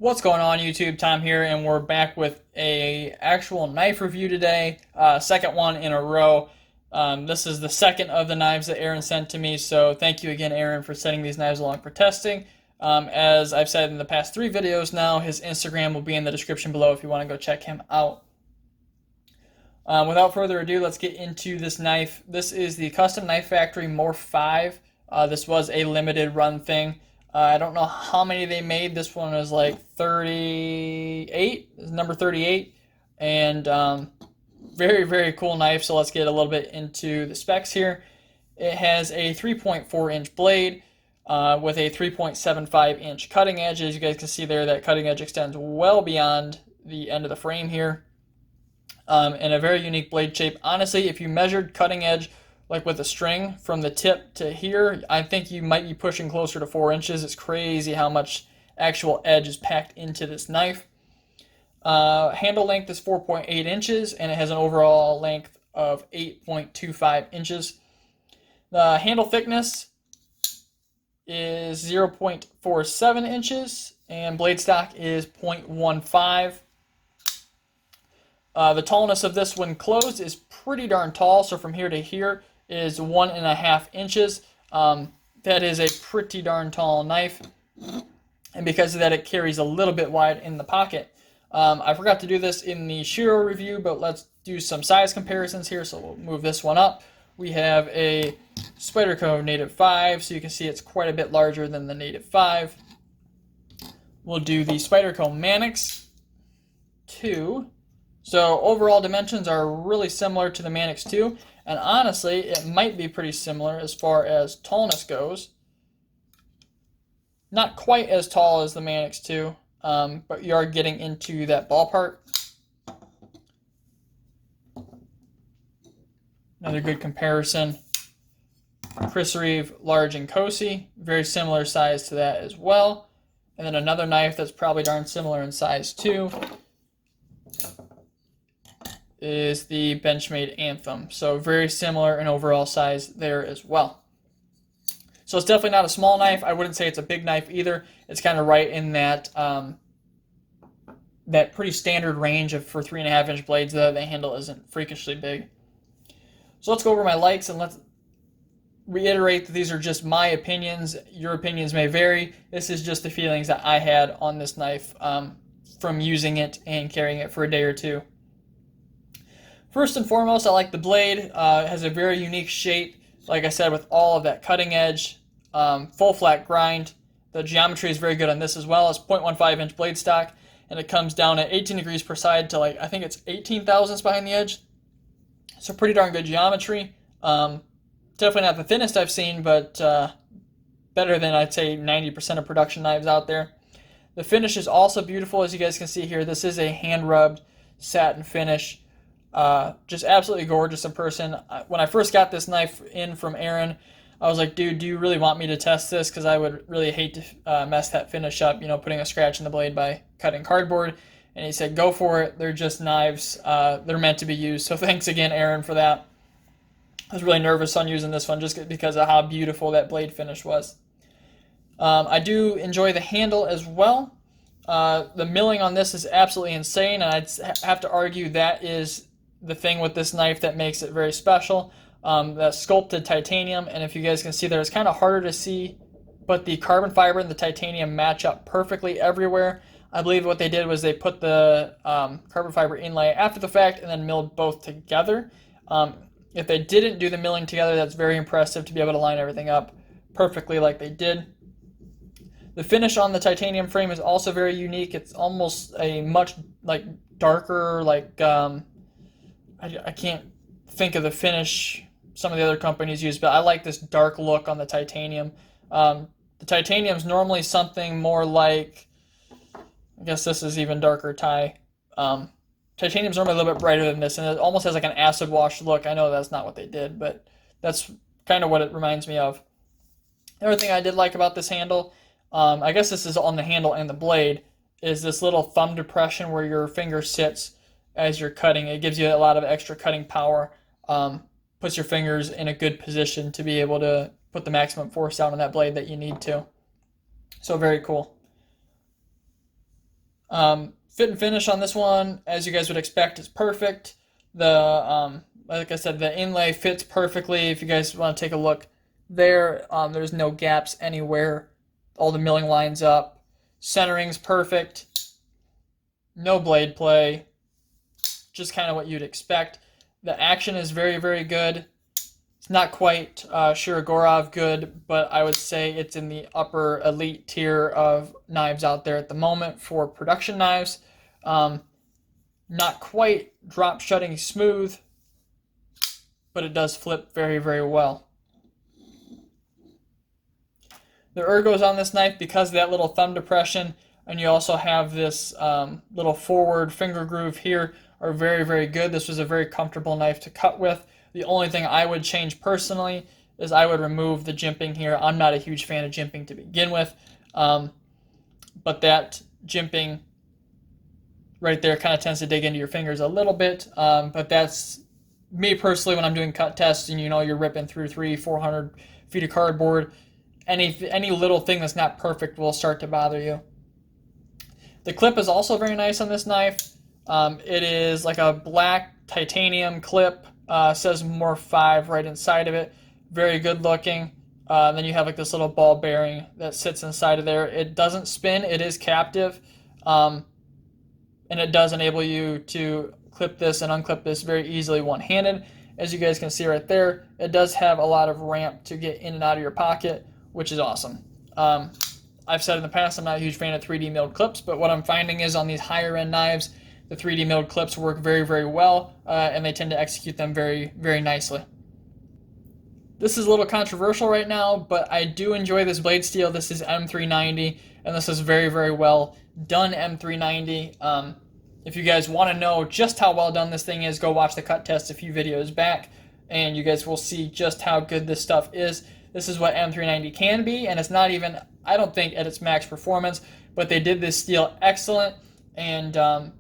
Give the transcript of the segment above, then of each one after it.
What's going on YouTube? Tom here, and we're back with a actual knife review today. Second one in a row. This is the second of the knives that Aaron sent to me, so thank you again, Aaron, for sending these knives along for testing. As I've said in the past 3 videos now, his Instagram will be in the description below if you want to go check him out. Without further ado, let's get into this knife. This is the Custom Knife Factory Morrf 5. This was a limited run thing. I don't know how many they made. This one is like 38, number 38, and very, very cool knife. So let's get a little bit into the specs here. It has a 3.4 inch blade with a 3.75 inch cutting edge. As you guys can see there, that cutting edge extends well beyond the end of the frame here. And a very unique blade shape. Honestly, if you measured cutting edge like with a string from the tip to here, I think you might be pushing closer to 4 inches. It's crazy how much actual edge is packed into this knife. Handle length is 4.8 inches, and it has an overall length of 8.25 inches. The handle thickness is 0.47 inches, and blade stock is 0.15. The tallness of this when closed is pretty darn tall, so from here to here is 1.5 inches. That is a pretty darn tall knife, and because of that, it carries a little bit wide in the pocket. I forgot to do this in the Shiro review, but let's do some size comparisons here. So we'll move this one up. We have a Spyderco Native 5, so you can see it's quite a bit larger than the Native 5. We'll do the Spyderco Manix 2. So overall dimensions are really similar to the Manix 2, and honestly, it might be pretty similar as far as tallness goes. Not quite as tall as the Manix 2, but you are getting into that ballpark. Another good comparison. Chris Reeve Large and Cosi, very similar size to that as well. And then another knife that's probably darn similar in size too is the Benchmade Anthem. So very similar in overall size there as well. So it's definitely not a small knife. I wouldn't say it's a big knife either. It's kind of right in that that pretty standard range of for 3.5 inch blades. The handle isn't freakishly big. So let's go over my likes, and let's reiterate that these are just my opinions. Your opinions may vary. This is just the feelings that I had on this knife from using it and carrying it for a day or two. First and foremost, I like the blade. It has a very unique shape, like I said, with all of that cutting edge, full flat grind. The geometry is very good on this as well. It's 0.15 inch blade stock, and it comes down at 18 degrees per side to I think it's 18 thousandths behind the edge. So pretty darn good geometry. Definitely not the thinnest I've seen, but better than I'd say 90% of production knives out there. The finish is also beautiful, as you guys can see here. This is a hand-rubbed satin finish. Just absolutely gorgeous in person. When I first got this knife in from Aaron, I was like, dude, do you really want me to test this? Because I would really hate to mess that finish up, putting a scratch in the blade by cutting cardboard. And he said, go for it. They're just knives. They're meant to be used. So thanks again, Aaron, for that. I was really nervous on using this one just because of how beautiful that blade finish was. I do enjoy the handle as well. The milling on this is absolutely insane, and I'd have to argue that is the thing with this knife that makes it very special. The sculpted titanium, and if you guys can see there, it's kind of harder to see, but the carbon fiber and the titanium match up perfectly everywhere. I believe what they did was they put the carbon fiber inlay after the fact and then milled both together. If they didn't do the milling together, that's very impressive to be able to line everything up perfectly like they did. The finish on the titanium frame is also very unique. It's almost a much darker, I can't think of the finish some of the other companies use, but I like this dark look on the titanium. The titanium is normally something more like, I guess this is even darker tie. Titanium's normally a little bit brighter than this, and it almost has like an acid wash look. I know that's not what they did, but that's kind of what it reminds me of. The other thing I did like about this handle, I guess this is on the handle and the blade, is this little thumb depression where your finger sits as you're cutting. It gives you a lot of extra cutting power, puts your fingers in a good position to be able to put the maximum force down on that blade that you need to. So very cool. Fit and finish on this one, as you guys would expect, is perfect. Like I said, the inlay fits perfectly. If you guys want to take a look there, there's no gaps anywhere. All the milling lines up. Centering's perfect. No blade play. Just kind of what you'd expect. The action is very, very good. It's not quite Shirogorov good, but I would say it's in the upper elite tier of knives out there at the moment for production knives. Not quite drop shutting smooth, but it does flip very, very well. The ergos on this knife, because of that little thumb depression, and you also have this little forward finger groove here, are very, very good. This was a very comfortable knife to cut with. The only thing I would change personally is I would remove the jimping here. I'm not a huge fan of jimping to begin with, but that jimping right there kind of tends to dig into your fingers a little bit, but that's me personally when I'm doing cut tests and you're ripping through 300-400 feet of cardboard. Any little thing that's not perfect will start to bother you. The clip is also very nice on this knife. It is like a black titanium clip. Says Morrf 5 right inside of it. Very good looking. Then you have like this little ball bearing that sits inside of there. It doesn't spin. It is captive. And it does enable you to clip this and unclip this very easily one-handed. As you guys can see right there, it does have a lot of ramp to get in and out of your pocket, which is awesome. I've said in the past I'm not a huge fan of 3D milled clips, but what I'm finding is on these higher end knives, the 3D milled clips work very, very well, and they tend to execute them very, very nicely. This is a little controversial right now, but I do enjoy this blade steel. This is M390, and this is very, very well done M390. If you guys want to know just how well done this thing is, go watch the cut test a few videos back, and you guys will see just how good this stuff is. This is what M390 can be, and it's not even, I don't think, at its max performance, but they did this steel excellent, and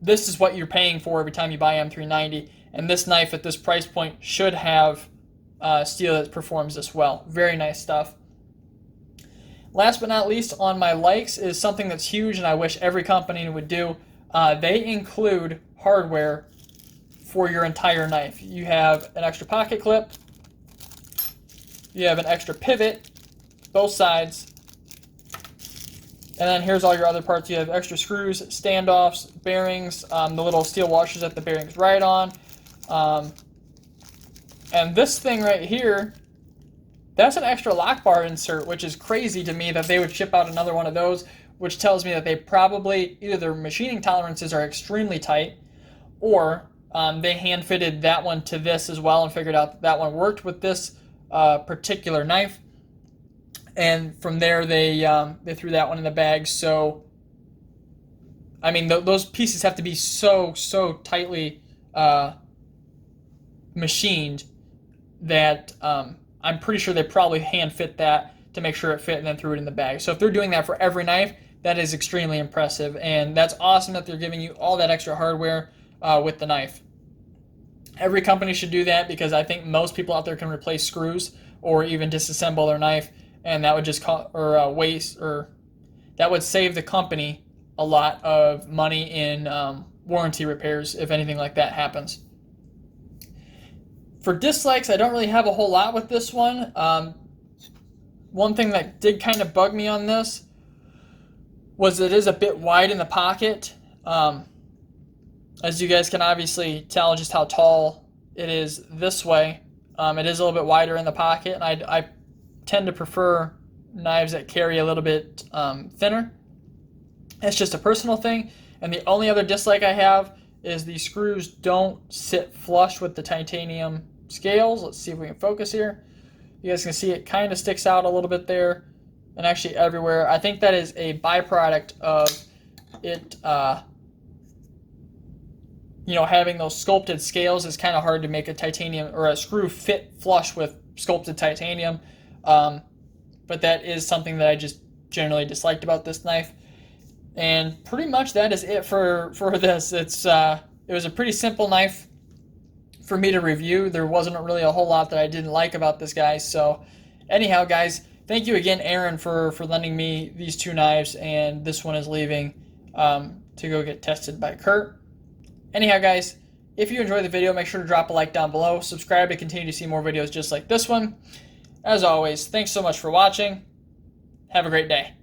this is what you're paying for every time you buy M390, and this knife at this price point should have steel that performs this well. Very nice stuff. Last but not least on my likes is something that's huge and I wish every company would do. They include hardware for your entire knife. You have an extra pocket clip, you have an extra pivot, both sides, and then here's all your other parts. You have extra screws, standoffs, bearings, the little steel washers that the bearings ride on. And this thing right here, that's an extra lock bar insert, which is crazy to me that they would ship out another one of those, which tells me that they probably, either their machining tolerances are extremely tight, or they hand fitted that one to this as well and figured out that that one worked with this particular knife. And from there, they threw that one in the bag. So, I mean, those pieces have to be so tightly machined that I'm pretty sure they probably hand fit that to make sure it fit and then threw it in the bag. So if they're doing that for every knife, that is extremely impressive. And that's awesome that they're giving you all that extra hardware with the knife. Every company should do that because I think most people out there can replace screws or even disassemble their knife, and that would just that would save the company a lot of money in warranty repairs if anything like that happens. For dislikes, I don't really have a whole lot with this one. One thing that did kind of bug me on this was it is a bit wide in the pocket. As you guys can obviously tell just how tall it is this way. It is a little bit wider in the pocket, and I tend to prefer knives that carry a little bit thinner. It's just a personal thing. And the only other dislike I have is the screws don't sit flush with the titanium scales. Let's see if we can focus here. You guys can see it kind of sticks out a little bit there and actually everywhere. I think that is a byproduct of it, having those sculpted scales. Is kind of hard to make a titanium or a screw fit flush with sculpted titanium. But that is something that I just generally disliked about this knife. And pretty much that is it for this. It was a pretty simple knife for me to review. There wasn't really a whole lot that I didn't like about this guy. So anyhow, guys, thank you again, Aaron, for lending me these two knives, and this one is leaving to go get tested by Kurt. Anyhow, guys, if you enjoyed the video, make sure to drop a like down below. Subscribe to continue to see more videos just like this one. As always, thanks so much for watching. Have a great day.